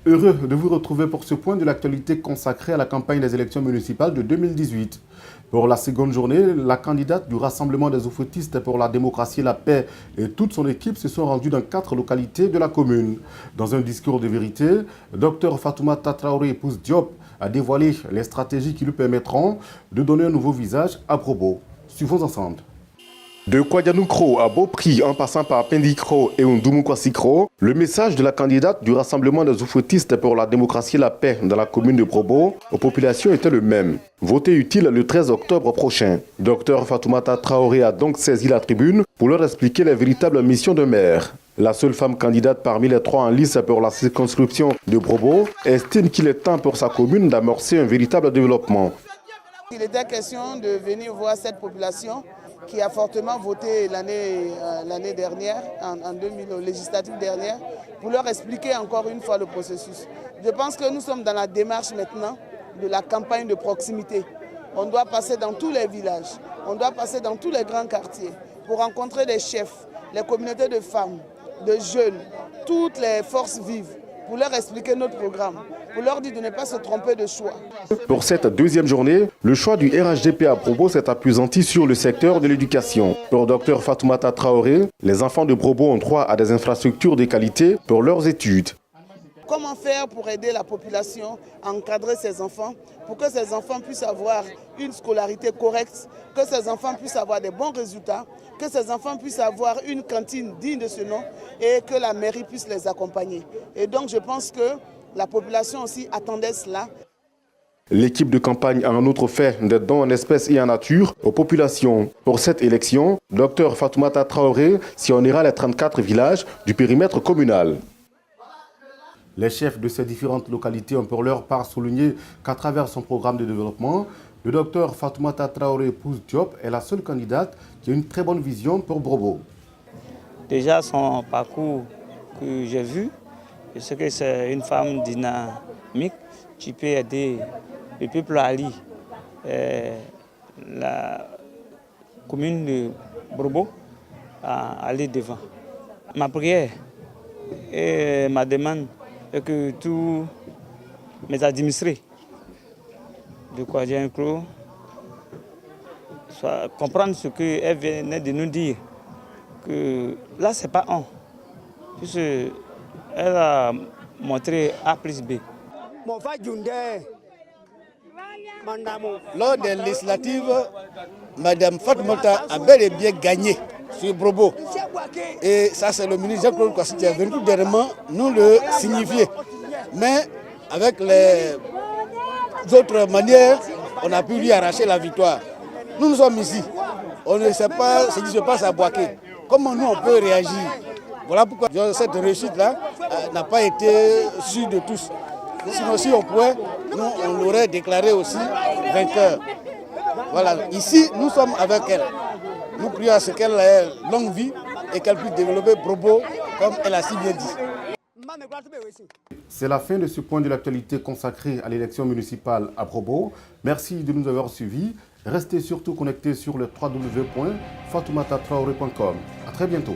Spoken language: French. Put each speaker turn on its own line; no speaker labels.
Heureux de vous retrouver pour ce point de l'actualité consacré à la campagne des élections municipales de 2018. Pour la seconde journée, la candidate du Rassemblement des oufoutistes pour la démocratie et la paix et toute son équipe se sont rendus dans 4 localités de la commune. Dans un discours de vérité, Dr Fatoumata Traoré épouse Diop a dévoilé les stratégies qui lui permettront de donner un nouveau visage à Brobo. Suivons ensemble. De Kwadianoukro à Beaupry, en passant par Pendikro et Ndoumoukwasikro, le message de la candidate du Rassemblement des oufoutistes pour la démocratie et la paix dans la commune de Brobo aux populations était le même. Voter utile le 13 octobre prochain. Dr Fatoumata Traoré a donc saisi la tribune pour leur expliquer les véritables missions de maire. La seule femme candidate parmi les 3 en lice pour la circonscription de Brobo estime qu'il est temps pour sa commune d'amorcer un véritable développement.
Il était question de venir voir cette population qui a fortement voté l'année dernière, en 2000, législative dernière, pour leur expliquer encore une fois le processus. Je pense que nous sommes dans la démarche maintenant de la campagne de proximité. On doit passer dans tous les villages, on doit passer dans tous les grands quartiers pour rencontrer les chefs, les communautés de femmes, de jeunes, toutes les forces vives, pour leur expliquer notre programme, pour leur dire de ne pas se tromper de choix.
Pour cette deuxième journée, le choix du RHDP à Brobo s'est appesanti sur le secteur de l'éducation. Pour Dr Fatoumata Traoré, les enfants de Brobo ont droit à des infrastructures de qualité pour leurs études.
Comment faire pour aider la population à encadrer ses enfants, pour que ces enfants puissent avoir une scolarité correcte, que ces enfants puissent avoir des bons résultats, que ces enfants puissent avoir une cantine digne de ce nom et que la mairie puisse les accompagner. Et donc je pense que la population aussi attendait cela.
L'équipe de campagne a en outre fait des dons en espèces et en nature aux populations. Pour cette élection, Dr Fatoumata Traoré sillonnera les 34 villages du périmètre communal. Les chefs de ces différentes localités ont pour leur part souligné qu'à travers son programme de développement, le docteur Fatoumata Traoré épouse Diop est la seule candidate qui a une très bonne vision pour Brobo.
Déjà son parcours que j'ai vu, je sais que c'est une femme dynamique qui peut aider le peuple à aller la commune de Brobo à aller devant. Ma prière et ma demande est que tous mes administrés de Kwadianoukro comprennent ce qu'elle venait de nous dire. Que là, ce n'est pas un. Puisqu'elle a montré A plus B.
Lors des législatives, Mme Fatoumata a bel et bien gagné sur Brobo. Et ça, c'est le ministre Jean-Claude Kwasi qui est venu dernièrement nous le signifier. Mais avec les autres manières, on a pu lui arracher la victoire. Nous sommes ici. On ne sait pas ce qui se passe à Boaké. Comment nous, on peut réagir? Voilà pourquoi cette réussite-là n'a pas été sûre de tous. Sinon, si on pouvait, nous, on l'aurait déclaré aussi vainqueur. Voilà, ici, nous sommes avec elle. Nous prions à ce qu'elle ait longue vie et qu'elle puisse développer Brobo comme elle a si bien dit.
C'est la fin de ce point de l'actualité consacré à l'élection municipale à Brobo. Merci de nous avoir suivis. Restez surtout connectés sur le www.fatoumatatraoré.com. À très bientôt.